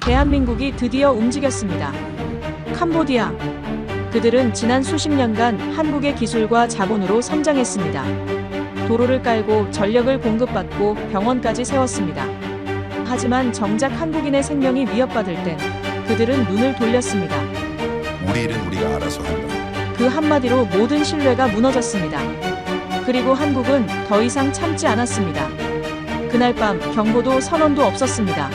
대한민국이 드디어 움직였습니다. 캄보디아. 그들은 지난 수십 년간 한국의 기술과 자본으로 성장했습니다. 도로를 깔고 전력을 공급받고 병원까지 세웠습니다. 하지만 정작 한국인의 생명이 위협받을 땐 그들은 눈을 돌렸습니다. 우리 일은 우리가 알아서 한다. 그 한마디로 모든 신뢰가 무너졌습니다. 그리고 한국은 더 이상 참지 않았습니다. 그날 밤 경보도 선언도 없었습니다.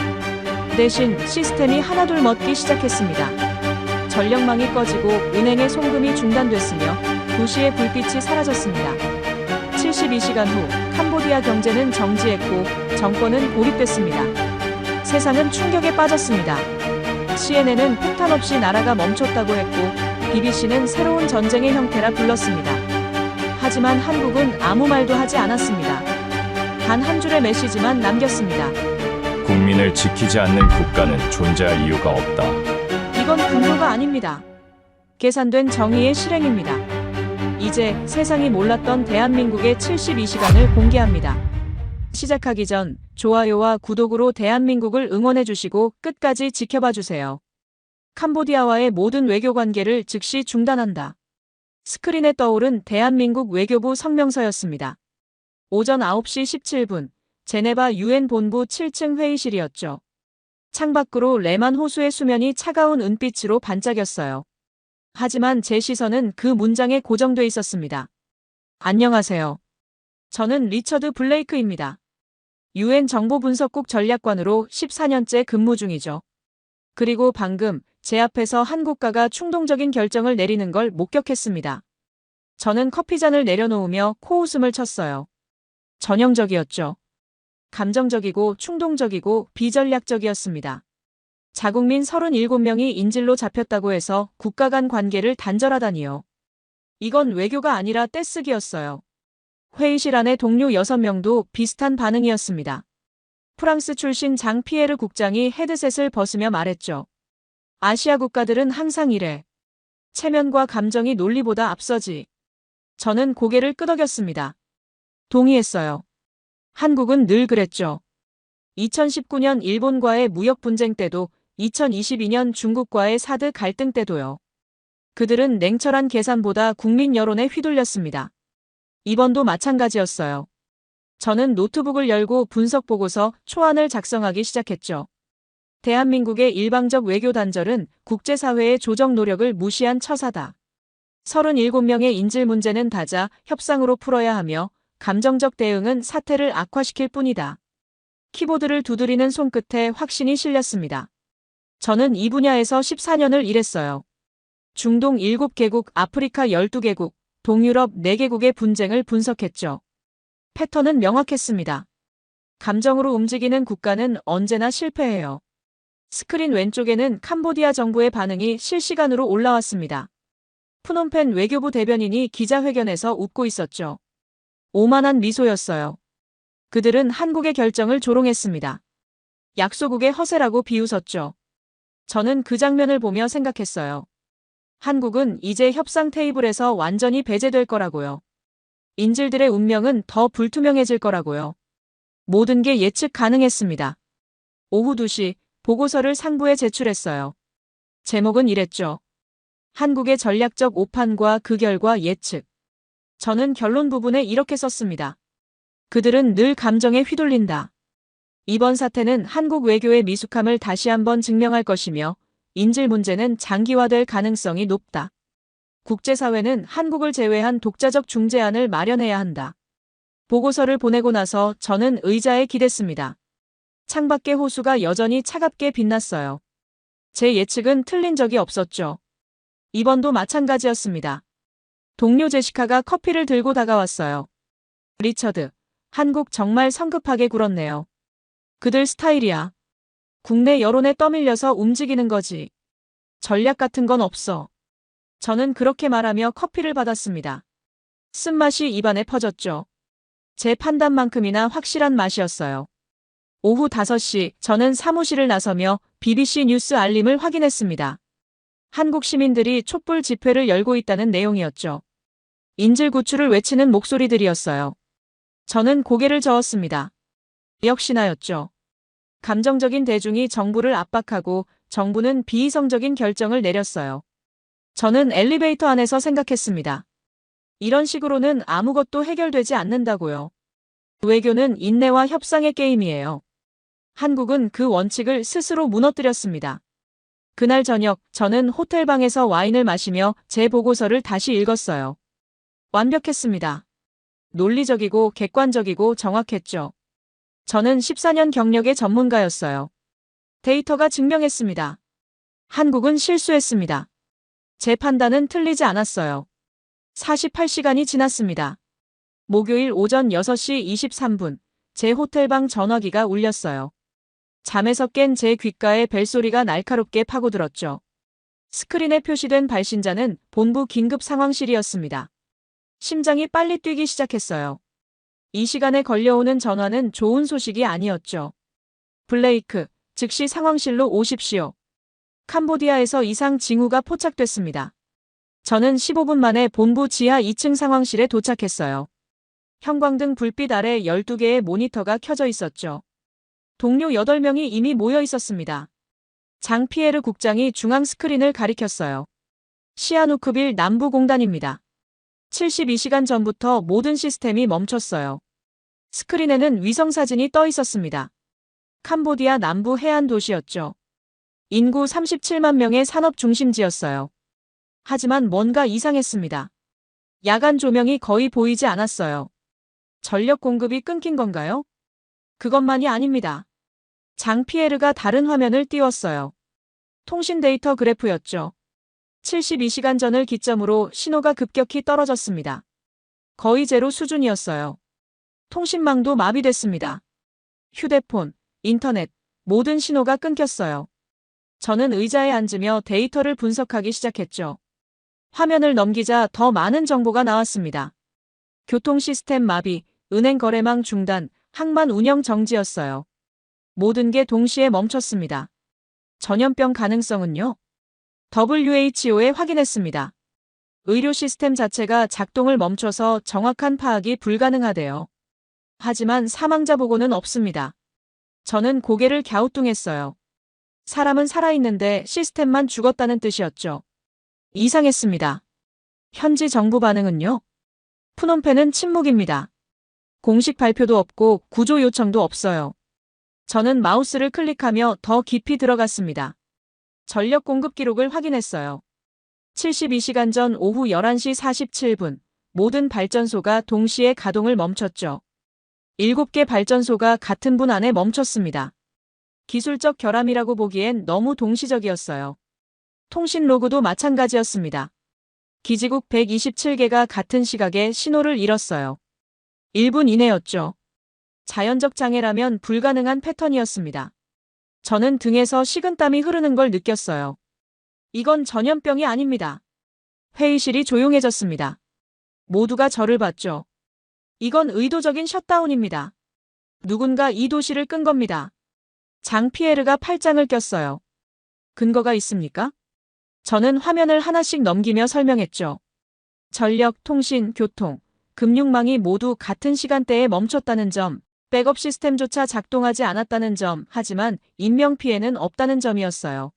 대신 시스템이 하나둘 멎기 시작했습니다. 전력망이 꺼지고 은행의 송금이 중단됐으며 도시의 불빛이 사라졌습니다. 72시간 후 캄보디아 경제는 정지했고 정권은 고립됐습니다. 세상은 충격에 빠졌습니다. CNN은 폭탄 없이 나라가 멈췄다고 했고 BBC는 새로운 전쟁의 형태라 불렀습니다. 하지만 한국은 아무 말도 하지 않았습니다. 단 한 줄의 메시지만 남겼습니다. 국민을 지키지 않는 국가는 존재할 이유가 없다. 이건 근거가 아닙니다. 계산된 정의의 실행입니다. 이제 세상이 몰랐던 대한민국의 72시간을 공개합니다. 시작하기 전 좋아요와 구독으로 대한민국을 응원해주시고 끝까지 지켜봐주세요. 캄보디아와의 모든 외교 관계를 즉시 중단한다. 스크린에 떠오른 대한민국 외교부 성명서였습니다. 오전 9시 17분, 제네바 UN 본부 7층 회의실이었죠. 창밖으로 레만 호수의 수면이 차가운 은빛으로 반짝였어요. 하지만 제 시선은 그 문장에 고정돼 있었습니다. 안녕하세요. 저는 리처드 블레이크입니다. UN 정보분석국 전략관으로 14년째 근무 중이죠. 그리고 방금 제 앞에서 한 국가가 충동적인 결정을 내리는 걸 목격했습니다. 저는 커피잔을 내려놓으며 코웃음을 쳤어요. 전형적이었죠. 감정적이고 충동적이고 비전략적이었습니다. 자국민 37명이 인질로 잡혔다고 해서 국가 간 관계를 단절하다니요. 이건 외교가 아니라 떼쓰기였어요. 회의실 안의 동료 6명도 비슷한 반응이었습니다. 프랑스 출신 장 피에르 국장이 헤드셋을 벗으며 말했죠. 아시아 국가들은 항상 이래. 체면과 감정이 논리보다 앞서지. 저는 고개를 끄덕였습니다. 동의했어요. 한국은 늘 그랬죠. 2019년 일본과의 무역 분쟁 때도 2022년 중국과의 사드 갈등 때도요. 그들은 냉철한 계산보다 국민 여론에 휘둘렸습니다. 이번도 마찬가지였어요. 저는 노트북을 열고 분석 보고서 초안을 작성하기 시작했죠. 대한민국의 일방적 외교 단절은 국제사회의 조정 노력을 무시한 처사다. 37명의 인질 문제는 다자 협상으로 풀어야 하며 감정적 대응은 사태를 악화시킬 뿐이다. 키보드를 두드리는 손끝에 확신이 실렸습니다. 저는 이 분야에서 14년을 일했어요. 중동 7개국, 아프리카 12개국, 동유럽 4개국의 분쟁을 분석했죠. 패턴은 명확했습니다. 감정으로 움직이는 국가는 언제나 실패해요. 스크린 왼쪽에는 캄보디아 정부의 반응이 실시간으로 올라왔습니다. 푸놈펜 외교부 대변인이 기자회견에서 웃고 있었죠. 오만한 미소였어요. 그들은 한국의 결정을 조롱했습니다. 약소국의 허세라고 비웃었죠. 저는 그 장면을 보며 생각했어요. 한국은 이제 협상 테이블에서 완전히 배제될 거라고요. 인질들의 운명은 더 불투명해질 거라고요. 모든 게 예측 가능했습니다. 오후 2시 보고서를 상부에 제출했어요. 제목은 이랬죠. 한국의 전략적 오판과 그 결과 예측. 저는 결론 부분에 이렇게 썼습니다. 그들은 늘 감정에 휘둘린다. 이번 사태는 한국 외교의 미숙함을 다시 한번 증명할 것이며 인질 문제는 장기화될 가능성이 높다. 국제사회는 한국을 제외한 독자적 중재안을 마련해야 한다. 보고서를 보내고 나서 저는 의자에 기댔습니다. 창밖의 호수가 여전히 차갑게 빛났어요. 제 예측은 틀린 적이 없었죠. 이번도 마찬가지였습니다. 동료 제시카가 커피를 들고 다가왔어요. 리처드, 한국 정말 성급하게 굴었네요. 그들 스타일이야. 국내 여론에 떠밀려서 움직이는 거지. 전략 같은 건 없어. 저는 그렇게 말하며 커피를 받았습니다. 쓴맛이 입안에 퍼졌죠. 제 판단만큼이나 확실한 맛이었어요. 오후 5시 저는 사무실을 나서며 BBC 뉴스 알림을 확인했습니다. 한국 시민들이 촛불 집회를 열고 있다는 내용이었죠. 인질 구출을 외치는 목소리들이었어요. 저는 고개를 저었습니다. 역시나였죠. 감정적인 대중이 정부를 압박하고 정부는 비이성적인 결정을 내렸어요. 저는 엘리베이터 안에서 생각했습니다. 이런 식으로는 아무것도 해결되지 않는다고요. 외교는 인내와 협상의 게임이에요. 한국은 그 원칙을 스스로 무너뜨렸습니다. 그날 저녁 저는 호텔방에서 와인을 마시며 제 보고서를 다시 읽었어요. 완벽했습니다. 논리적이고 객관적이고 정확했죠. 저는 14년 경력의 전문가였어요. 데이터가 증명했습니다. 한국은 실수했습니다. 제 판단은 틀리지 않았어요. 48시간이 지났습니다. 목요일 오전 6시 23분, 제 호텔방 전화기가 울렸어요. 잠에서 깬 제 귓가에 벨소리가 날카롭게 파고들었죠. 스크린에 표시된 발신자는 본부 긴급 상황실이었습니다. 심장이 빨리 뛰기 시작했어요. 이 시간에 걸려오는 전화는 좋은 소식이 아니었죠. 블레이크, 즉시 상황실로 오십시오. 캄보디아에서 이상 징후가 포착됐습니다. 저는 15분 만에 본부 지하 2층 상황실에 도착했어요. 형광등 불빛 아래 12개의 모니터가 켜져 있었죠. 동료 8명이 이미 모여 있었습니다. 장 피에르 국장이 중앙 스크린을 가리켰어요. 시아누크빌 남부공단입니다. 72시간 전부터 모든 시스템이 멈췄어요. 스크린에는 위성사진이 떠 있었습니다. 캄보디아 남부 해안 도시였죠. 인구 37만 명의 산업 중심지였어요. 하지만 뭔가 이상했습니다. 야간 조명이 거의 보이지 않았어요. 전력 공급이 끊긴 건가요? 그것만이 아닙니다. 장 피에르가 다른 화면을 띄웠어요. 통신 데이터 그래프였죠. 72시간 전을 기점으로 신호가 급격히 떨어졌습니다. 거의 제로 수준이었어요. 통신망도 마비됐습니다. 휴대폰, 인터넷, 모든 신호가 끊겼어요. 저는 의자에 앉으며 데이터를 분석하기 시작했죠. 화면을 넘기자 더 많은 정보가 나왔습니다. 교통 시스템 마비, 은행 거래망 중단, 항만 운영 정지였어요. 모든 게 동시에 멈췄습니다. 전염병 가능성은요? WHO에 확인했습니다. 의료 시스템 자체가 작동을 멈춰서 정확한 파악이 불가능하대요. 하지만 사망자 보고는 없습니다. 저는 고개를 갸우뚱했어요. 사람은 살아있는데 시스템만 죽었다는 뜻이었죠. 이상했습니다. 현지 정부 반응은요? 푸놈펜은 침묵입니다. 공식 발표도 없고 구조 요청도 없어요. 저는 마우스를 클릭하며 더 깊이 들어갔습니다. 전력 공급 기록을 확인했어요. 72시간 전 오후 11시 47분, 모든 발전소가 동시에 가동을 멈췄죠. 7개 발전소가 같은 분 안에 멈췄습니다. 기술적 결함이라고 보기엔 너무 동시적이었어요. 통신 로그도 마찬가지였습니다. 기지국 127개가 같은 시각에 신호를 잃었어요. 1분 이내였죠. 자연적 장애라면 불가능한 패턴이었습니다. 저는 등에서 식은땀이 흐르는 걸 느꼈어요. 이건 전염병이 아닙니다. 회의실이 조용해졌습니다. 모두가 저를 봤죠. 이건 의도적인 셧다운입니다. 누군가 이 도시를 끈 겁니다. 장 피에르가 팔짱을 꼈어요. 근거가 있습니까? 저는 화면을 하나씩 넘기며 설명했죠. 전력, 통신, 교통, 금융망이 모두 같은 시간대에 멈췄다는 점, 백업 시스템조차 작동하지 않았다는 점, 하지만 인명피해는 없다는 점이었어요.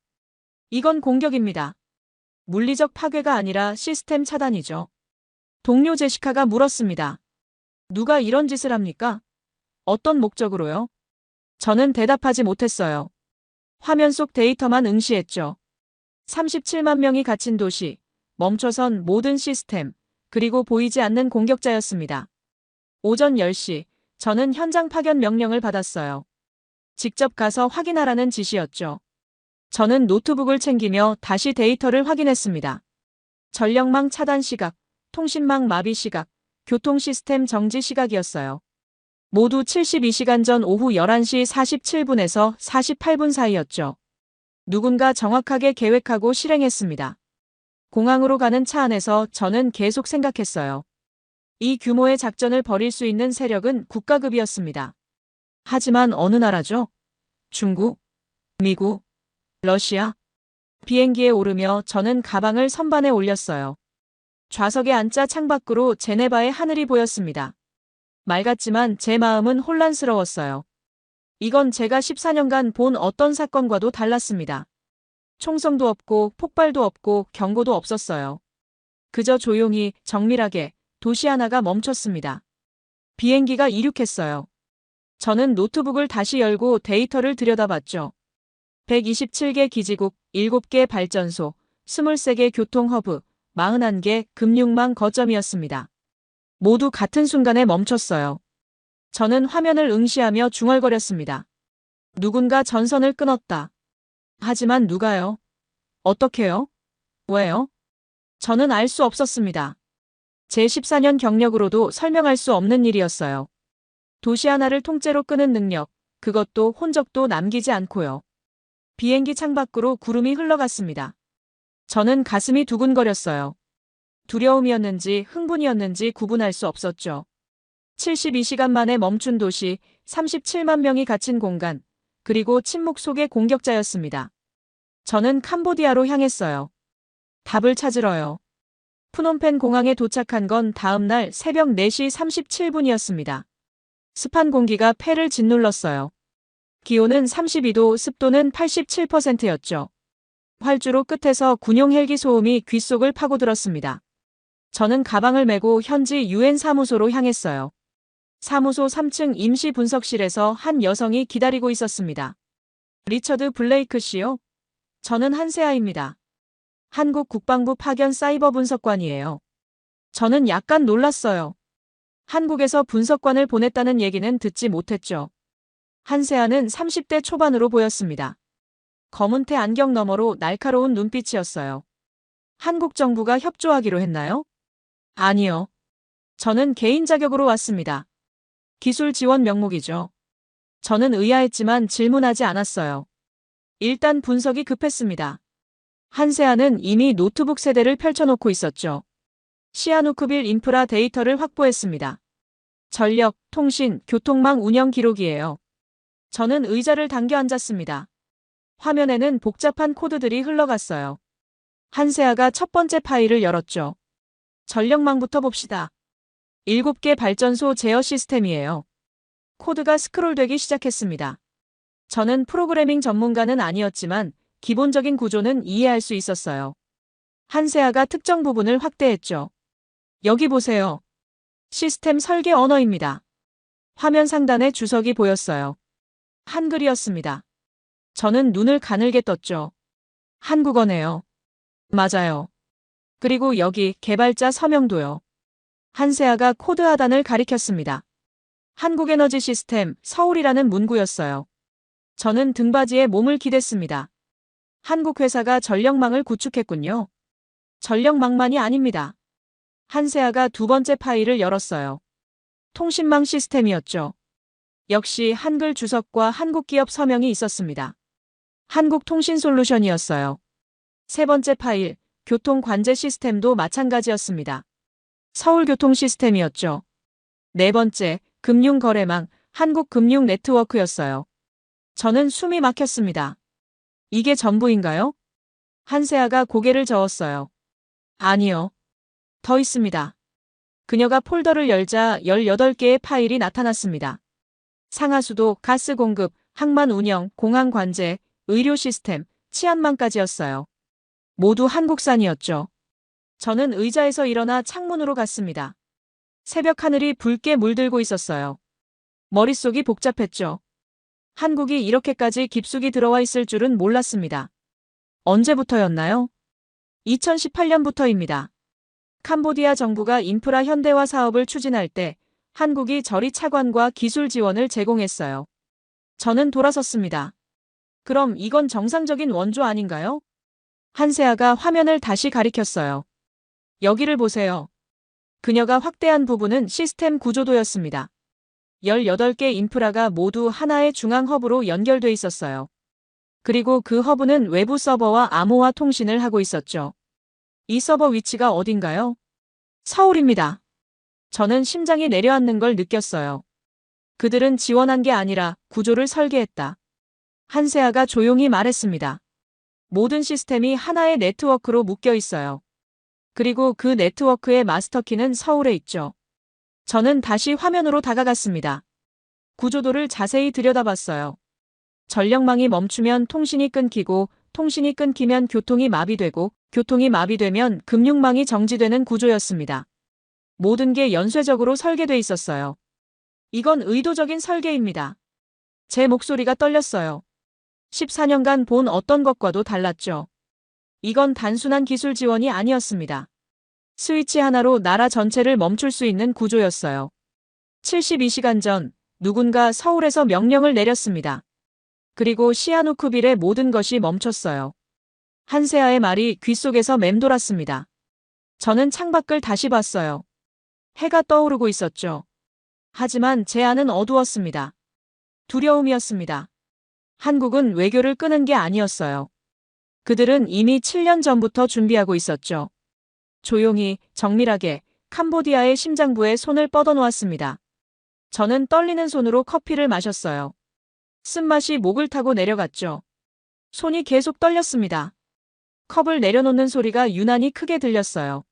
이건 공격입니다. 물리적 파괴가 아니라 시스템 차단이죠. 동료 제시카가 물었습니다. 누가 이런 짓을 합니까? 어떤 목적으로요? 저는 대답하지 못했어요. 화면 속 데이터만 응시했죠. 37만 명이 갇힌 도시, 멈춰선 모든 시스템, 그리고 보이지 않는 공격자였습니다. 오전 10시, 저는 현장 파견 명령을 받았어요. 직접 가서 확인하라는 지시였죠. 저는 노트북을 챙기며 다시 데이터를 확인했습니다. 전력망 차단 시각, 통신망 마비 시각, 교통 시스템 정지 시각이었어요. 모두 72시간 전 오후 11시 47분에서 48분 사이였죠. 누군가 정확하게 계획하고 실행했습니다. 공항으로 가는 차 안에서 저는 계속 생각했어요. 이 규모의 작전을 벌일 수 있는 세력은 국가급이었습니다. 하지만 어느 나라죠? 중국? 미국? 러시아? 비행기에 오르며 저는 가방을 선반에 올렸어요. 좌석에 앉자 창밖으로 제네바의 하늘이 보였습니다. 맑았지만 제 마음은 혼란스러웠어요. 이건 제가 14년간 본 어떤 사건과도 달랐습니다. 총성도 없고 폭발도 없고 경고도 없었어요. 그저 조용히 정밀하게 도시 하나가 멈췄습니다. 비행기가 이륙했어요. 저는 노트북을 다시 열고 데이터를 들여다봤죠. 127개 기지국, 7개 발전소, 23개 교통허브, 41개 금융망 거점이었습니다. 모두 같은 순간에 멈췄어요. 저는 화면을 응시하며 중얼거렸습니다. 누군가 전선을 끊었다. 하지만 누가요? 어떻게요? 왜요? 저는 알 수 없었습니다. 제 14년 경력으로도 설명할 수 없는 일이었어요. 도시 하나를 통째로 끄는 능력, 그것도 흔적도 남기지 않고요. 비행기 창밖으로 구름이 흘러갔습니다. 저는 가슴이 두근거렸어요. 두려움이었는지 흥분이었는지 구분할 수 없었죠. 72시간 만에 멈춘 도시, 37만 명이 갇힌 공간, 그리고 침묵 속의 공격자였습니다. 저는 캄보디아로 향했어요. 답을 찾으러요. 프놈펜 공항에 도착한 건 다음 날 새벽 4시 37분이었습니다. 습한 공기가 폐를 짓눌렀어요. 기온은 32도, 습도는 87%였죠. 활주로 끝에서 군용 헬기 소음이 귓속을 파고들었습니다. 저는 가방을 메고 현지 유엔 사무소로 향했어요. 사무소 3층 임시 분석실에서 한 여성이 기다리고 있었습니다. 리처드 블레이크 씨요? 저는 한세아입니다. 한국 국방부 파견 사이버 분석관이에요. 저는 약간 놀랐어요. 한국에서 분석관을 보냈다는 얘기는 듣지 못했죠. 한세아는 30대 초반으로 보였습니다. 검은테 안경 너머로 날카로운 눈빛이었어요. 한국 정부가 협조하기로 했나요? 아니요. 저는 개인 자격으로 왔습니다. 기술 지원 명목이죠. 저는 의아했지만 질문하지 않았어요. 일단 분석이 급했습니다. 한세아는 이미 노트북 세대를 펼쳐놓고 있었죠. 시아누크빌 인프라 데이터를 확보했습니다. 전력, 통신, 교통망 운영 기록이에요. 저는 의자를 당겨 앉았습니다. 화면에는 복잡한 코드들이 흘러갔어요. 한세아가 첫 번째 파일을 열었죠. 전력망부터 봅시다. 7개 발전소 제어 시스템이에요. 코드가 스크롤되기 시작했습니다. 저는 프로그래밍 전문가는 아니었지만 기본적인 구조는 이해할 수 있었어요. 한세아가 특정 부분을 확대했죠. 여기 보세요. 시스템 설계 언어입니다. 화면 상단에 주석이 보였어요. 한글이었습니다. 저는 눈을 가늘게 떴죠. 한국어네요. 맞아요. 그리고 여기 개발자 서명도요. 한세아가 코드 하단을 가리켰습니다. 한국에너지 시스템 서울이라는 문구였어요. 저는 등받이에 몸을 기댔습니다. 한국 회사가 전력망을 구축했군요. 전력망만이 아닙니다. 한세아가 두 번째 파일을 열었어요. 통신망 시스템이었죠. 역시 한글 주석과 한국 기업 서명이 있었습니다. 한국통신솔루션이었어요. 세 번째 파일, 교통관제 시스템도 마찬가지였습니다. 서울교통 시스템이었죠. 네 번째, 금융거래망, 한국금융네트워크였어요. 저는 숨이 막혔습니다. 이게 전부인가요? 한세아가 고개를 저었어요. 아니요. 더 있습니다. 그녀가 폴더를 열자 18개의 파일이 나타났습니다. 상하수도, 가스 공급, 항만 운영, 공항 관제, 의료 시스템, 치안망까지였어요. 모두 한국산이었죠. 저는 의자에서 일어나 창문으로 갔습니다. 새벽 하늘이 붉게 물들고 있었어요. 머릿속이 복잡했죠. 한국이 이렇게까지 깊숙이 들어와 있을 줄은 몰랐습니다. 언제부터였나요? 2018년부터입니다. 캄보디아 정부가 인프라 현대화 사업을 추진할 때 한국이 저리 차관과 기술 지원을 제공했어요. 저는 돌아섰습니다. 그럼 이건 정상적인 원조 아닌가요? 한세아가 화면을 다시 가리켰어요. 여기를 보세요. 그녀가 확대한 부분은 시스템 구조도였습니다. 18개 인프라가 모두 하나의 중앙 허브로 연결돼 있었어요. 그리고 그 허브는 외부 서버와 암호화 통신을 하고 있었죠. 이 서버 위치가 어딘가요? 서울입니다. 저는 심장이 내려앉는 걸 느꼈어요. 그들은 지원한 게 아니라 구조를 설계했다. 한세아가 조용히 말했습니다. 모든 시스템이 하나의 네트워크로 묶여 있어요. 그리고 그 네트워크의 마스터키는 서울에 있죠. 저는 다시 화면으로 다가갔습니다. 구조도를 자세히 들여다봤어요. 전력망이 멈추면 통신이 끊기고 통신이 끊기면 교통이 마비되고 교통이 마비되면 금융망이 정지되는 구조였습니다. 모든 게 연쇄적으로 설계돼 있었어요. 이건 의도적인 설계입니다. 제 목소리가 떨렸어요. 14년간 본 어떤 것과도 달랐죠. 이건 단순한 기술 지원이 아니었습니다. 스위치 하나로 나라 전체를 멈출 수 있는 구조였어요. 72시간 전 누군가 서울에서 명령을 내렸습니다. 그리고 시아누크빌의 모든 것이 멈췄어요. 한세아의 말이 귓속에서 맴돌았습니다. 저는 창밖을 다시 봤어요. 해가 떠오르고 있었죠. 하지만 제 안은 어두웠습니다. 두려움이었습니다. 한국은 외교를 끄는 게 아니었어요. 그들은 이미 7년 전부터 준비하고 있었죠. 조용히, 정밀하게 캄보디아의 심장부에 손을 뻗어놓았습니다. 저는 떨리는 손으로 커피를 마셨어요. 쓴맛이 목을 타고 내려갔죠. 손이 계속 떨렸습니다. 컵을 내려놓는 소리가 유난히 크게 들렸어요.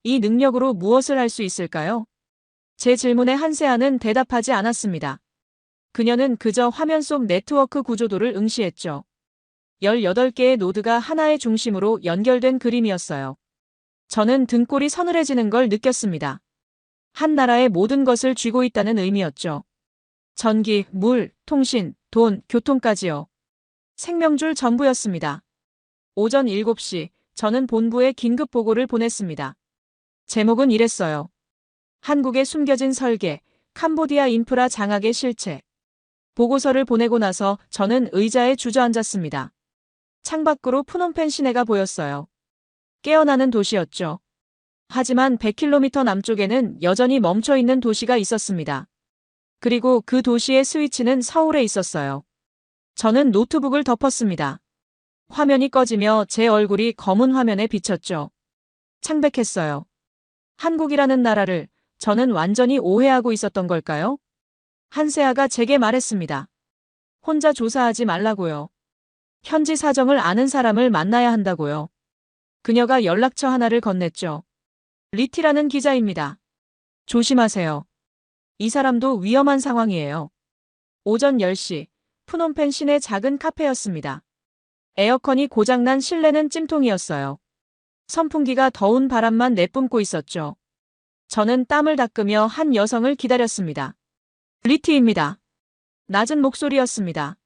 이 능력으로 무엇을 할 수 있을까요? 제 질문에 한세아는 대답하지 않았습니다. 그녀는 그저 화면 속 네트워크 구조도를 응시했죠. 18개의 노드가 하나의 중심으로 연결된 그림이었어요. 저는 등골이 서늘해지는 걸 느꼈습니다. 한 나라의 모든 것을 쥐고 있다는 의미였죠. 전기, 물, 통신, 돈, 교통까지요. 생명줄 전부였습니다. 오전 7시, 저는 본부에 긴급 보고를 보냈습니다. 제목은 이랬어요. 한국의 숨겨진 설계, 캄보디아 인프라 장악의 실체. 보고서를 보내고 나서 저는 의자에 주저앉았습니다. 창밖으로 푸놈펜 시내가 보였어요. 깨어나는 도시였죠. 하지만 100km 남쪽에는 여전히 멈춰있는 도시가 있었습니다. 그리고 그 도시의 스위치는 서울에 있었어요. 저는 노트북을 덮었습니다. 화면이 꺼지며 제 얼굴이 검은 화면에 비쳤죠. 창백했어요. 한국이라는 나라를 저는 완전히 오해하고 있었던 걸까요? 한세아가 제게 말했습니다. 혼자 조사하지 말라고요. 현지 사정을 아는 사람을 만나야 한다고요. 그녀가 연락처 하나를 건넸죠. 리티라는 기자입니다. 조심하세요. 이 사람도 위험한 상황이에요. 오전 10시, 푸놈펜 시내 작은 카페였습니다. 에어컨이 고장난 실내는 찜통이었어요. 선풍기가 더운 바람만 내뿜고 있었죠. 저는 땀을 닦으며 한 여성을 기다렸습니다. 리티입니다. 낮은 목소리였습니다.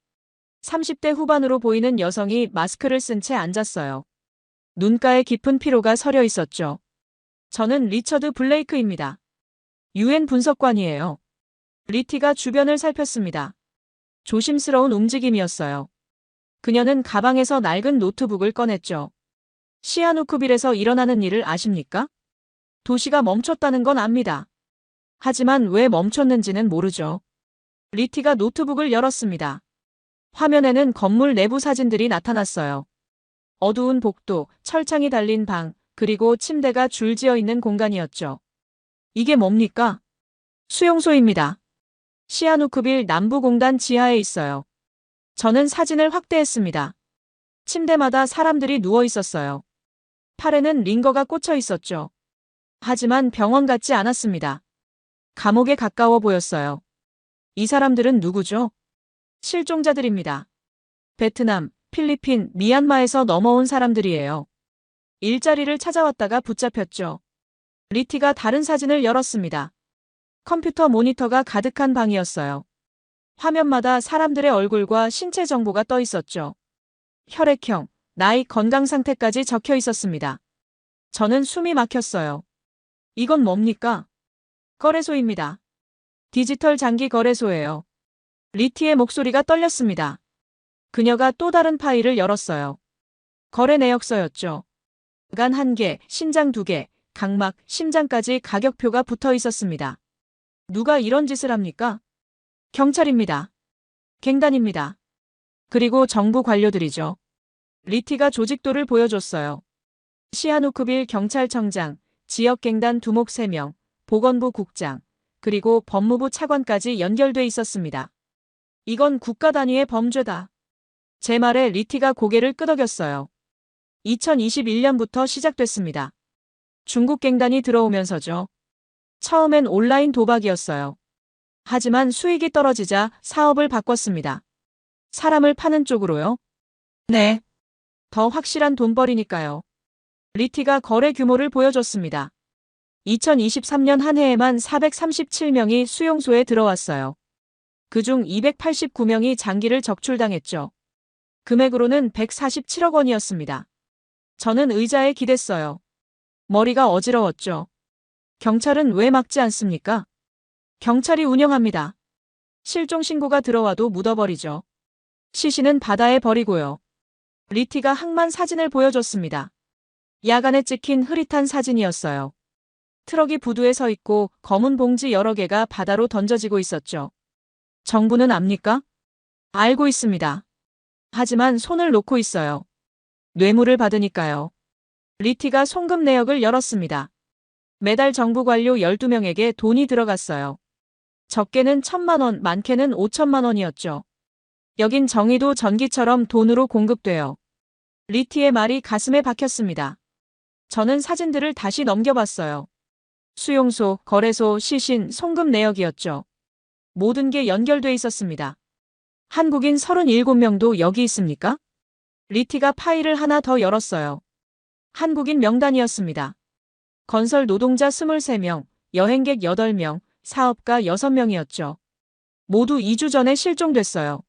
30대 후반으로 보이는 여성이 마스크를 쓴 채 앉았어요. 눈가에 깊은 피로가 서려 있었죠. 저는 리처드 블레이크입니다. UN 분석관이에요. 리티가 주변을 살폈습니다. 조심스러운 움직임이었어요. 그녀는 가방에서 낡은 노트북을 꺼냈죠. 시아누크빌에서 일어나는 일을 아십니까? 도시가 멈췄다는 건 압니다. 하지만 왜 멈췄는지는 모르죠. 리티가 노트북을 열었습니다. 화면에는 건물 내부 사진들이 나타났어요. 어두운 복도, 철창이 달린 방, 그리고 침대가 줄지어 있는 공간이었죠. 이게 뭡니까? 수용소입니다. 시아누크빌 남부공단 지하에 있어요. 저는 사진을 확대했습니다. 침대마다 사람들이 누워 있었어요. 팔에는 링거가 꽂혀 있었죠. 하지만 병원 같지 않았습니다. 감옥에 가까워 보였어요. 이 사람들은 누구죠? 실종자들입니다. 베트남, 필리핀, 미얀마에서 넘어온 사람들이에요. 일자리를 찾아왔다가 붙잡혔죠. 리티가 다른 사진을 열었습니다. 컴퓨터 모니터가 가득한 방이었어요. 화면마다 사람들의 얼굴과 신체 정보가 떠 있었죠. 혈액형, 나이, 건강 상태까지 적혀 있었습니다. 저는 숨이 막혔어요. 이건 뭡니까? 거래소입니다. 디지털 장기 거래소예요. 리티의 목소리가 떨렸습니다. 그녀가 또 다른 파일을 열었어요. 거래 내역서였죠. 간 1개, 신장 2개, 각막, 심장까지 가격표가 붙어 있었습니다. 누가 이런 짓을 합니까? 경찰입니다. 갱단입니다. 그리고 정부 관료들이죠. 리티가 조직도를 보여줬어요. 시아누크빌 경찰청장, 지역갱단 두목 3명, 보건부 국장, 그리고 법무부 차관까지 연결돼 있었습니다. 이건 국가 단위의 범죄다. 제 말에 리티가 고개를 끄덕였어요. 2021년부터 시작됐습니다. 중국 갱단이 들어오면서죠. 처음엔 온라인 도박이었어요. 하지만 수익이 떨어지자 사업을 바꿨습니다. 사람을 파는 쪽으로요? 네. 더 확실한 돈벌이니까요. 리티가 거래 규모를 보여줬습니다. 2023년 한 해에만 437명이 수용소에 들어왔어요. 그중 289명이 장기를 적출당했죠. 금액으로는 147억 원이었습니다. 저는 의자에 기댔어요. 머리가 어지러웠죠. 경찰은 왜 막지 않습니까? 경찰이 운영합니다. 실종 신고가 들어와도 묻어버리죠. 시신은 바다에 버리고요. 리티가 항만 사진을 보여줬습니다. 야간에 찍힌 흐릿한 사진이었어요. 트럭이 부두에 서 있고 검은 봉지 여러 개가 바다로 던져지고 있었죠. 정부는 압니까? 알고 있습니다. 하지만 손을 놓고 있어요. 뇌물을 받으니까요. 리티가 송금 내역을 열었습니다. 매달 정부 관료 12명에게 돈이 들어갔어요. 적게는 1,000만 원, 많게는 5천만 원이었죠. 여긴 정의도 전기처럼 돈으로 공급돼요. 리티의 말이 가슴에 박혔습니다. 저는 사진들을 다시 넘겨봤어요. 수용소, 거래소, 시신, 송금 내역이었죠. 모든 게 연결돼 있었습니다. 한국인 37명도 여기 있습니까? 리티가 파일을 하나 더 열었어요. 한국인 명단이었습니다. 건설 노동자 23명, 여행객 8명, 사업가 6명이었죠. 모두 2주 전에 실종됐어요.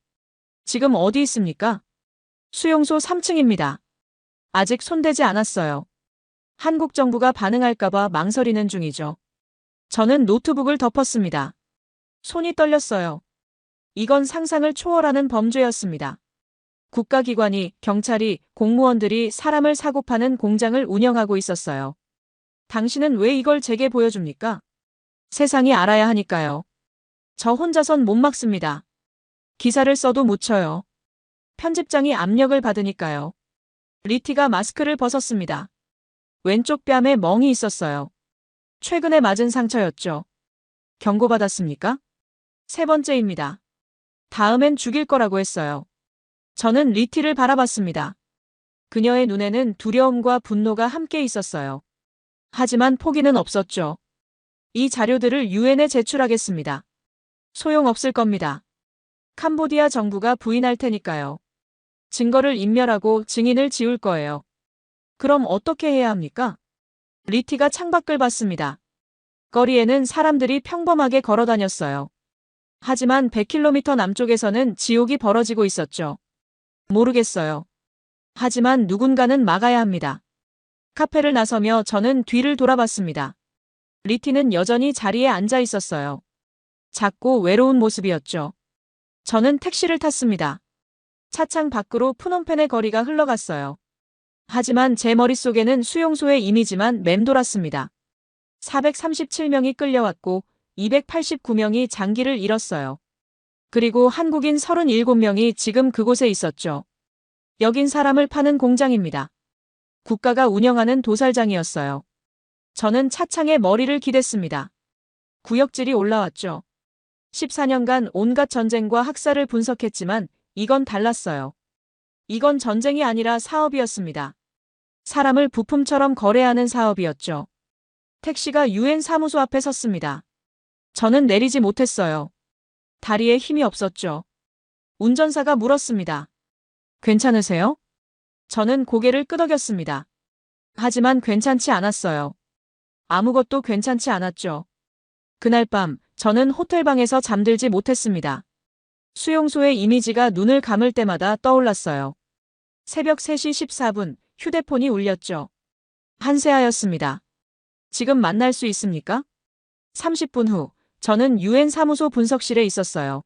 지금 어디 있습니까? 수용소 3층입니다. 아직 손대지 않았어요. 한국 정부가 반응할까봐 망설이는 중이죠. 저는 노트북을 덮었습니다. 손이 떨렸어요. 이건 상상을 초월하는 범죄였습니다. 국가기관이, 경찰이, 공무원들이 사람을 사고 파는 공장을 운영하고 있었어요. 당신은 왜 이걸 제게 보여줍니까? 세상이 알아야 하니까요. 저 혼자선 못 막습니다. 기사를 써도 묻혀요. 편집장이 압력을 받으니까요. 리티가 마스크를 벗었습니다. 왼쪽 뺨에 멍이 있었어요. 최근에 맞은 상처였죠. 경고받았습니까? 3번째입니다. 다음엔 죽일 거라고 했어요. 저는 리티를 바라봤습니다. 그녀의 눈에는 두려움과 분노가 함께 있었어요. 하지만 포기는 없었죠. 이 자료들을 유엔에 제출하겠습니다. 소용없을 겁니다. 캄보디아 정부가 부인할 테니까요. 증거를 인멸하고 증인을 지울 거예요. 그럼 어떻게 해야 합니까? 리티가 창밖을 봤습니다. 거리에는 사람들이 평범하게 걸어 다녔어요. 하지만 100km 남쪽에서는 지옥이 벌어지고 있었죠. 모르겠어요. 하지만 누군가는 막아야 합니다. 카페를 나서며 저는 뒤를 돌아봤습니다. 리티는 여전히 자리에 앉아 있었어요. 작고 외로운 모습이었죠. 저는 택시를 탔습니다. 차창 밖으로 푸놈펜의 거리가 흘러갔어요. 하지만 제 머릿속에는 수용소의 이미지만 맴돌았습니다. 437명이 끌려왔고 289명이 장기를 잃었어요. 그리고 한국인 37명이 지금 그곳에 있었죠. 여긴 사람을 파는 공장입니다. 국가가 운영하는 도살장이었어요. 저는 차창에 머리를 기댔습니다. 구역질이 올라왔죠. 14년간 온갖 전쟁과 학살을 분석했지만 이건 달랐어요. 이건 전쟁이 아니라 사업이었습니다. 사람을 부품처럼 거래하는 사업이었죠. 택시가 유엔 사무소 앞에 섰습니다. 저는 내리지 못했어요. 다리에 힘이 없었죠. 운전사가 물었습니다. 괜찮으세요? 저는 고개를 끄덕였습니다. 하지만 괜찮지 않았어요. 아무것도 괜찮지 않았죠. 그날 밤 저는 호텔방에서 잠들지 못했습니다. 수용소의 이미지가 눈을 감을 때마다 떠올랐어요. 새벽 3시 14분 휴대폰이 울렸죠. 한세아였습니다. 지금 만날 수 있습니까? 30분 후 저는 유엔 사무소 분석실에 있었어요.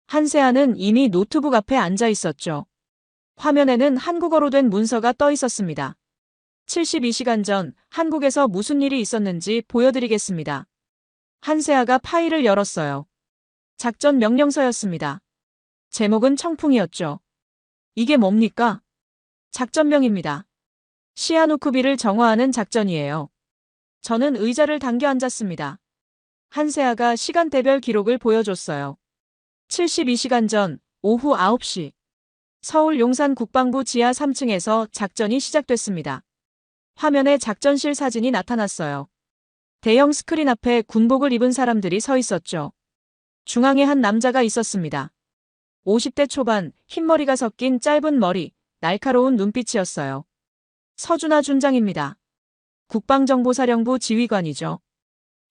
한세아는 이미 노트북 앞에 앉아 있었죠. 화면에는 한국어로 된 문서가 떠 있었습니다. 72시간 전 한국에서 무슨 일이 있었는지 보여드리겠습니다. 한세아가 파일을 열었어요. 작전 명령서였습니다. 제목은 청풍이었죠. 이게 뭡니까? 작전명입니다. 시아누쿠비를 정화하는 작전이에요. 저는 의자를 당겨 앉았습니다. 한세아가 시간대별 기록을 보여줬어요. 72시간 전 오후 9시 서울 용산 국방부 지하 3층에서 작전이 시작됐습니다. 화면에 작전실 사진이 나타났어요. 대형 스크린 앞에 군복을 입은 사람들이 서 있었죠. 중앙에 한 남자가 있었습니다. 50대 초반, 흰머리가 섞인 짧은 머리, 날카로운 눈빛이었어요. 서준하 준장입니다. 국방정보사령부 지휘관이죠.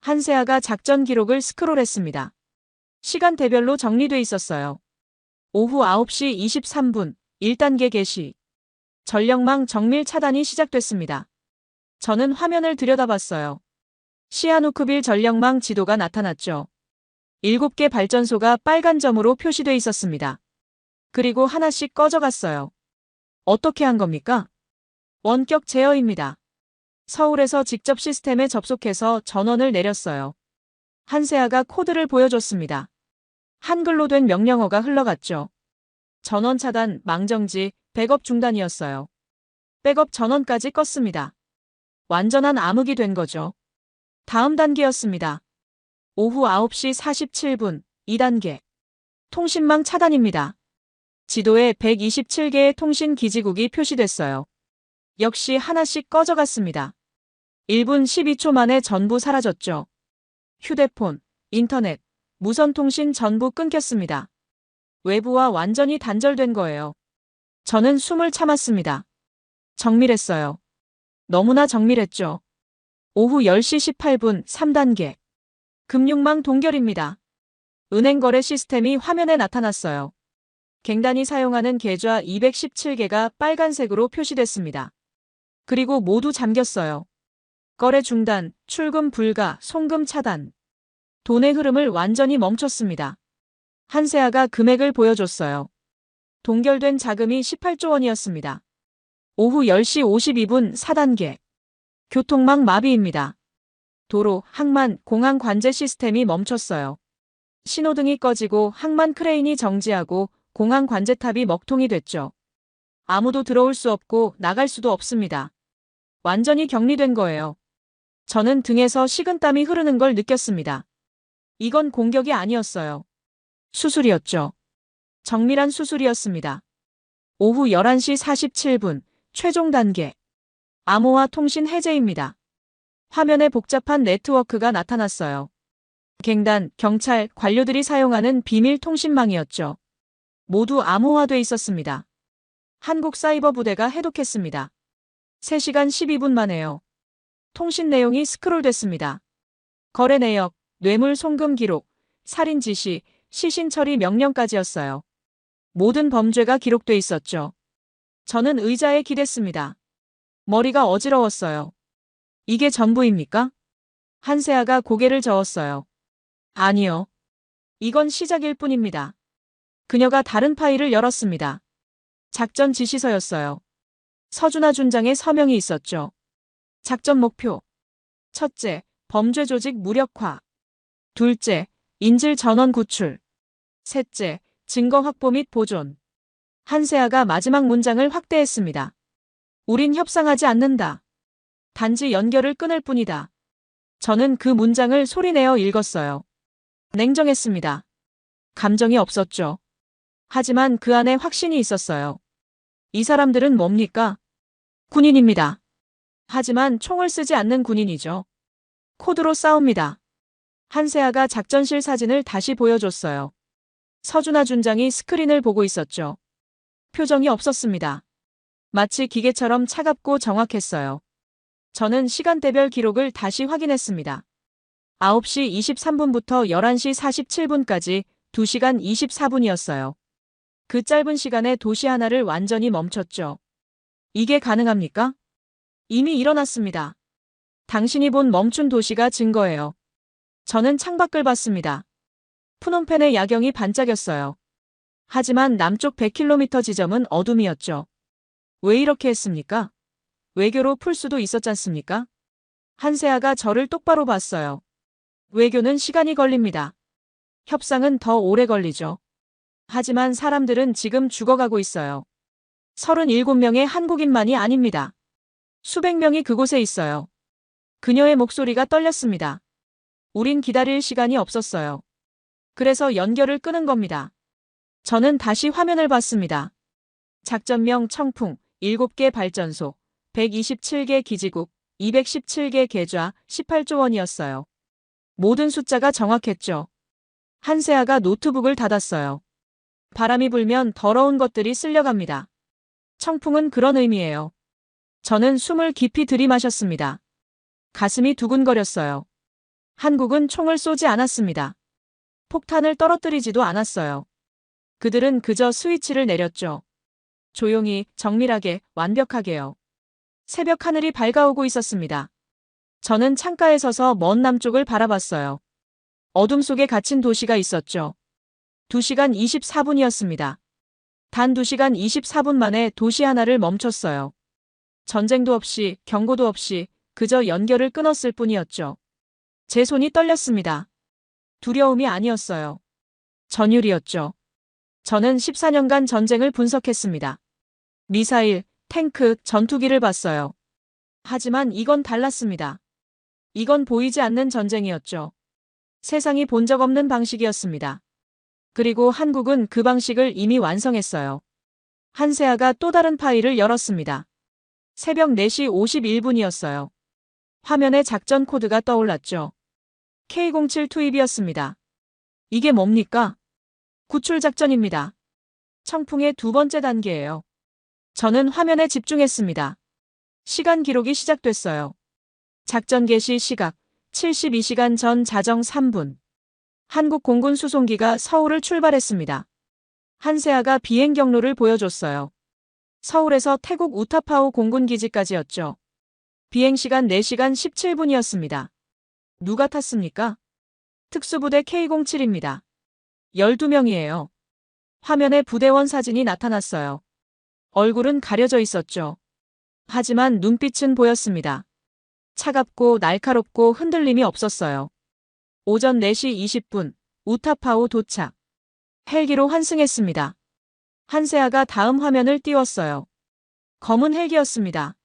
한세아가 작전 기록을 스크롤했습니다. 시간대별로 정리돼 있었어요. 오후 9시 23분, 1단계 개시. 전력망 정밀 차단이 시작됐습니다. 저는 화면을 들여다봤어요. 시아누크빌 전력망 지도가 나타났죠. 7개 발전소가 빨간 점으로 표시돼 있었습니다. 그리고 하나씩 꺼져갔어요. 어떻게 한 겁니까? 원격 제어입니다. 서울에서 직접 시스템에 접속해서 전원을 내렸어요. 한세아가 코드를 보여줬습니다. 한글로 된 명령어가 흘러갔죠. 전원 차단, 망정지, 백업 중단이었어요. 백업 전원까지 껐습니다. 완전한 암흑이 된 거죠. 다음 단계였습니다. 오후 9시 47분, 2단계. 통신망 차단입니다. 지도에 127개의 통신 기지국이 표시됐어요. 역시 하나씩 꺼져갔습니다. 1분 12초 만에 전부 사라졌죠. 휴대폰, 인터넷, 무선 통신 전부 끊겼습니다. 외부와 완전히 단절된 거예요. 저는 숨을 참았습니다. 정밀했어요. 너무나 정밀했죠. 오후 10시 18분 3단계. 금융망 동결입니다. 은행 거래 시스템이 화면에 나타났어요. 갱단이 사용하는 계좌 217개가 빨간색으로 표시됐습니다. 그리고 모두 잠겼어요. 거래 중단, 출금 불가, 송금 차단. 돈의 흐름을 완전히 멈췄습니다. 한세아가 금액을 보여줬어요. 동결된 자금이 18조 원이었습니다. 오후 10시 52분 4단계. 교통망 마비입니다. 도로, 항만, 공항 관제 시스템이 멈췄어요. 신호등이 꺼지고 항만 크레인이 정지하고 공항 관제탑이 먹통이 됐죠. 아무도 들어올 수 없고 나갈 수도 없습니다. 완전히 격리된 거예요. 저는 등에서 식은땀이 흐르는 걸 느꼈습니다. 이건 공격이 아니었어요. 수술이었죠. 정밀한 수술이었습니다. 오후 11시 47분, 최종 단계. 암호화 통신 해제입니다. 화면에 복잡한 네트워크가 나타났어요. 갱단, 경찰, 관료들이 사용하는 비밀 통신망이었죠. 모두 암호화돼 있었습니다. 한국 사이버 부대가 해독했습니다. 3시간 12분 만에요. 통신 내용이 스크롤됐습니다. 거래 내역, 뇌물 송금 기록, 살인 지시, 시신 처리 명령까지였어요. 모든 범죄가 기록돼 있었죠. 저는 의자에 기댔습니다. 머리가 어지러웠어요. 이게 전부입니까? 한세아가 고개를 저었어요. 아니요. 이건 시작일 뿐입니다. 그녀가 다른 파일을 열었습니다. 작전 지시서였어요. 서준하 준장의 서명이 있었죠. 작전 목표. 첫째, 범죄 조직 무력화. 둘째, 인질 전원 구출. 셋째, 증거 확보 및 보존. 한세아가 마지막 문장을 확대했습니다. 우린 협상하지 않는다. 단지 연결을 끊을 뿐이다. 저는 그 문장을 소리내어 읽었어요. 냉정했습니다. 감정이 없었죠. 하지만 그 안에 확신이 있었어요. 이 사람들은 뭡니까? 군인입니다. 하지만 총을 쓰지 않는 군인이죠. 코드로 싸웁니다. 한세아가 작전실 사진을 다시 보여줬어요. 서준하 준장이 스크린을 보고 있었죠. 표정이 없었습니다. 마치 기계처럼 차갑고 정확했어요. 저는 시간대별 기록을 다시 확인했습니다. 9시 23분부터 11시 47분까지 2시간 24분이었어요. 그 짧은 시간에 도시 하나를 완전히 멈췄죠. 이게 가능합니까? 이미 일어났습니다. 당신이 본 멈춘 도시가 증거예요. 저는 창밖을 봤습니다. 푸놈펜의 야경이 반짝였어요. 하지만 남쪽 100km 지점은 어둠이었죠. 왜 이렇게 했습니까? 외교로 풀 수도 있었잖습니까? 한세아가 저를 똑바로 봤어요. 외교는 시간이 걸립니다. 협상은 더 오래 걸리죠. 하지만 사람들은 지금 죽어가고 있어요. 37명의 한국인만이 아닙니다. 수백 명이 그곳에 있어요. 그녀의 목소리가 떨렸습니다. 우린 기다릴 시간이 없었어요. 그래서 연결을 끄는 겁니다. 저는 다시 화면을 봤습니다. 작전명 청풍, 7개 발전소, 127개 기지국, 217개 계좌, 18조 원이었어요. 모든 숫자가 정확했죠. 한세아가 노트북을 닫았어요. 바람이 불면 더러운 것들이 쓸려갑니다. 청풍은 그런 의미예요. 저는 숨을 깊이 들이마셨습니다. 가슴이 두근거렸어요. 한국은 총을 쏘지 않았습니다. 폭탄을 떨어뜨리지도 않았어요. 그들은 그저 스위치를 내렸죠. 조용히, 정밀하게, 완벽하게요. 새벽 하늘이 밝아오고 있었습니다. 저는 창가에 서서 먼 남쪽을 바라봤어요. 어둠 속에 갇힌 도시가 있었죠. 2시간 24분이었습니다. 단 2시간 24분 만에 도시 하나를 멈췄어요. 전쟁도 없이, 경고도 없이 그저 연결을 끊었을 뿐이었죠. 제 손이 떨렸습니다. 두려움이 아니었어요. 전율이었죠. 저는 14년간 전쟁을 분석했습니다. 미사일, 탱크, 전투기를 봤어요. 하지만 이건 달랐습니다. 이건 보이지 않는 전쟁이었죠. 세상이 본 적 없는 방식이었습니다. 그리고 한국은 그 방식을 이미 완성했어요. 한세아가 또 다른 파일을 열었습니다. 새벽 4시 51분이었어요. 화면에 작전 코드가 떠올랐죠. K07 투입이었습니다. 이게 뭡니까? 구출 작전입니다. 청풍의 두 번째 단계예요. 저는 화면에 집중했습니다. 시간 기록이 시작됐어요. 작전 개시 시각 72시간 전 자정 3분. 한국 공군 수송기가 서울을 출발했습니다. 한세아가 비행 경로를 보여줬어요. 서울에서 태국 우타파오 공군기지까지였죠. 비행시간 4시간 17분이었습니다. 누가 탔습니까? 특수부대 K07입니다. 12명이에요. 화면에 부대원 사진이 나타났어요. 얼굴은 가려져 있었죠. 하지만 눈빛은 보였습니다. 차갑고 날카롭고 흔들림이 없었어요. 오전 4시 20분, 우타파오 도착. 헬기로 환승했습니다. 한세아가 다음 화면을 띄웠어요. 검은 헬기였습니다.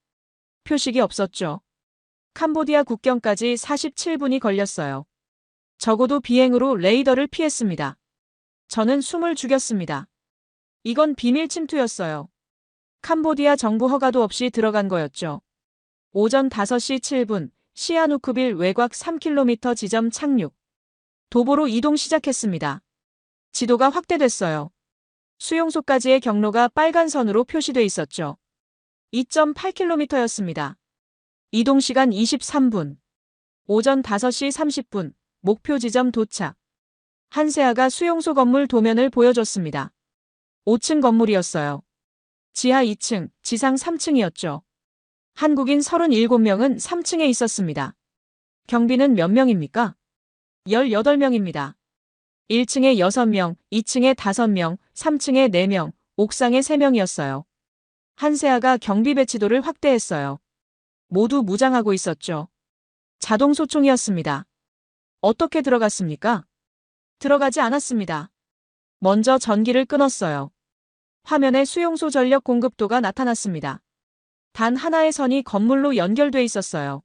표식이 없었죠. 캄보디아 국경까지 47분이 걸렸어요. 적어도 비행으로 레이더를 피했습니다. 저는 숨을 죽였습니다. 이건 비밀 침투였어요. 캄보디아 정부 허가도 없이 들어간 거였죠. 오전 5시 7분, 시아누크빌 외곽 3km 지점 착륙. 도보로 이동 시작했습니다. 지도가 확대됐어요. 수용소까지의 경로가 빨간 선으로 표시돼 있었죠. 2.8km였습니다. 이동 시간 23분. 오전 5시 30분, 목표 지점 도착. 한세아가 수용소 건물 도면을 보여줬습니다. 5층 건물이었어요. 지하 2층, 지상 3층이었죠. 한국인 37명은 3층에 있었습니다. 경비는 몇 명입니까? 18명입니다. 1층에 6명, 2층에 5명, 3층에 4명, 옥상에 3명이었어요. 한세아가 경비 배치도를 확대했어요. 모두 무장하고 있었죠. 자동 소총이었습니다. 어떻게 들어갔습니까? 들어가지 않았습니다. 먼저 전기를 끊었어요. 화면에 수용소 전력 공급도가 나타났습니다. 단 하나의 선이 건물로 연결돼 있었어요.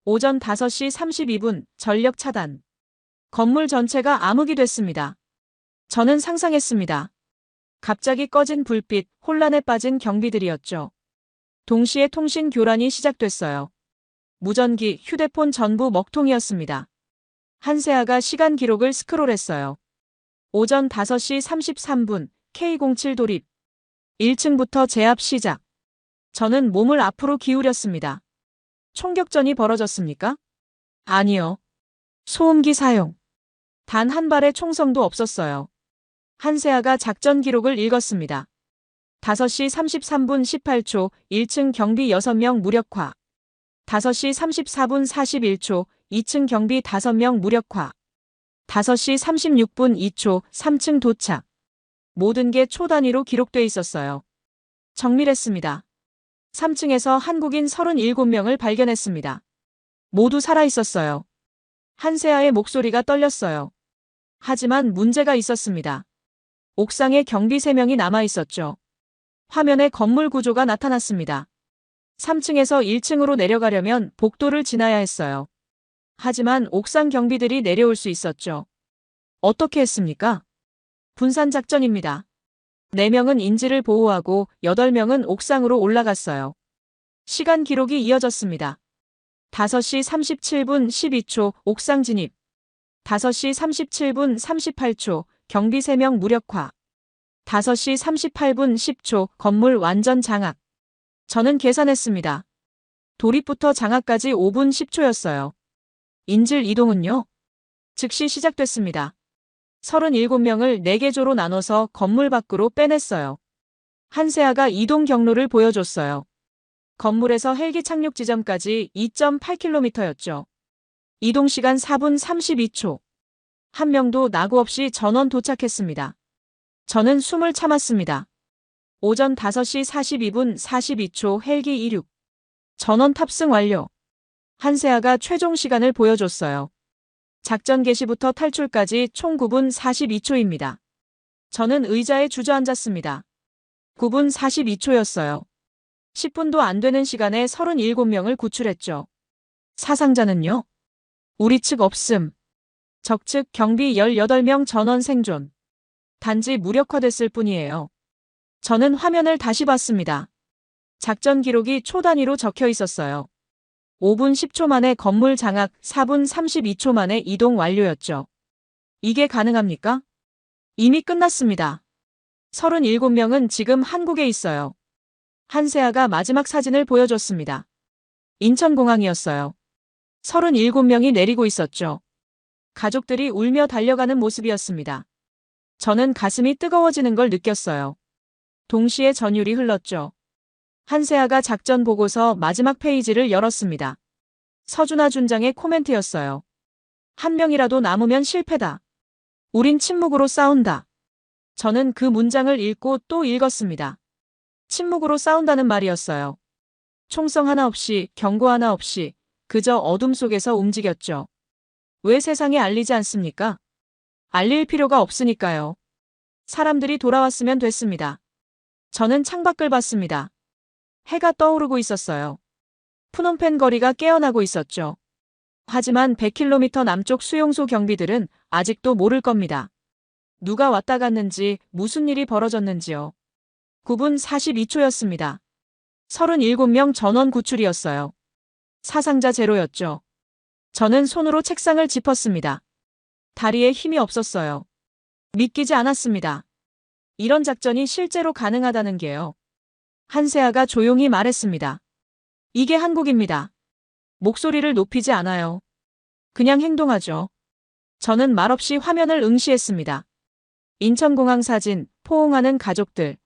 오전 5시 32분, 전력 차단. 건물 전체가 암흑이 됐습니다. 저는 상상했습니다. 갑자기 꺼진 불빛, 혼란에 빠진 경비들이었죠. 동시에 통신 교란이 시작됐어요. 무전기, 휴대폰 전부 먹통이었습니다. 한세아가 시간 기록을 스크롤했어요. 오전 5시 33분, K07 돌입. 1층부터 제압 시작. 저는 몸을 앞으로 기울였습니다. 총격전이 벌어졌습니까? 아니요. 소음기 사용. 단 한 발의 총성도 없었어요. 한세아가 작전 기록을 읽었습니다. 5시 33분 18초, 1층 경비 6명 무력화. 5시 34분 41초, 2층 경비 5명 무력화. 5시 36분 2초, 3층 도착. 모든 게 초 단위로 기록돼 있었어요. 정밀했습니다. 3층에서 한국인 37명을 발견했습니다. 모두 살아 있었어요. 한세아의 목소리가 떨렸어요. 하지만 문제가 있었습니다. 옥상에 경비 3명이 남아 있었죠. 화면에 건물 구조가 나타났습니다. 3층에서 1층으로 내려가려면 복도를 지나야 했어요. 하지만 옥상 경비들이 내려올 수 있었죠. 어떻게 했습니까? 분산작전입니다. 4명은 인지를 보호하고 8명은 옥상으로 올라갔어요. 시간 기록이 이어졌습니다. 5시 37분 12초 옥상 진입. 5시 37분 38초 경비 3명 무력화. 5시 38분 10초 건물 완전 장악. 저는 계산했습니다. 돌입부터 장악까지 5분 10초였어요. 인질 이동은요? 즉시 시작됐습니다. 37명을 4개조로 나눠서 건물 밖으로 빼냈어요. 한세아가 이동 경로를 보여줬어요. 건물에서 헬기 착륙 지점까지 2.8km였죠. 이동 시간 4분 32초. 한 명도 낙오 없이 전원 도착했습니다. 저는 숨을 참았습니다. 오전 5시 42분 42초 헬기 이륙. 전원 탑승 완료. 한세아가 최종 시간을 보여줬어요. 작전 개시부터 탈출까지 총 9분 42초입니다. 저는 의자에 주저앉았습니다. 9분 42초였어요. 10분도 안 되는 시간에 37명을 구출했죠. 사상자는요? 우리 측 없음. 적측 경비 18명 전원 생존. 단지 무력화됐을 뿐이에요. 저는 화면을 다시 봤습니다. 작전 기록이 초 단위로 적혀 있었어요. 5분 10초 만에 건물 장악, 4분 32초 만에 이동 완료였죠. 이게 가능합니까? 이미 끝났습니다. 37명은 지금 한국에 있어요. 한세아가 마지막 사진을 보여줬습니다. 인천공항이었어요. 37명이 내리고 있었죠. 가족들이 울며 달려가는 모습이었습니다. 저는 가슴이 뜨거워지는 걸 느꼈어요. 동시에 전율이 흘렀죠. 한세아가 작전 보고서 마지막 페이지를 열었습니다. 서준하 준장의 코멘트였어요. 한 명이라도 남으면 실패다. 우린 침묵으로 싸운다. 저는 그 문장을 읽고 또 읽었습니다. 침묵으로 싸운다는 말이었어요. 총성 하나 없이, 경고 하나 없이 그저 어둠 속에서 움직였죠. 왜 세상에 알리지 않습니까? 알릴 필요가 없으니까요. 사람들이 돌아왔으면 됐습니다. 저는 창밖을 봤습니다. 해가 떠오르고 있었어요. 푸놈펜 거리가 깨어나고 있었죠. 하지만 100km 남쪽 수용소 경비들은 아직도 모를 겁니다. 누가 왔다 갔는지, 무슨 일이 벌어졌는지요. 9분 42초였습니다. 37명 전원 구출이었어요. 사상자 제로였죠. 저는 손으로 책상을 짚었습니다. 다리에 힘이 없었어요. 믿기지 않았습니다. 이런 작전이 실제로 가능하다는 게요. 한세아가 조용히 말했습니다. 이게 한국입니다. 목소리를 높이지 않아요. 그냥 행동하죠. 저는 말없이 화면을 응시했습니다. 인천공항 사진, 포옹하는 가족들,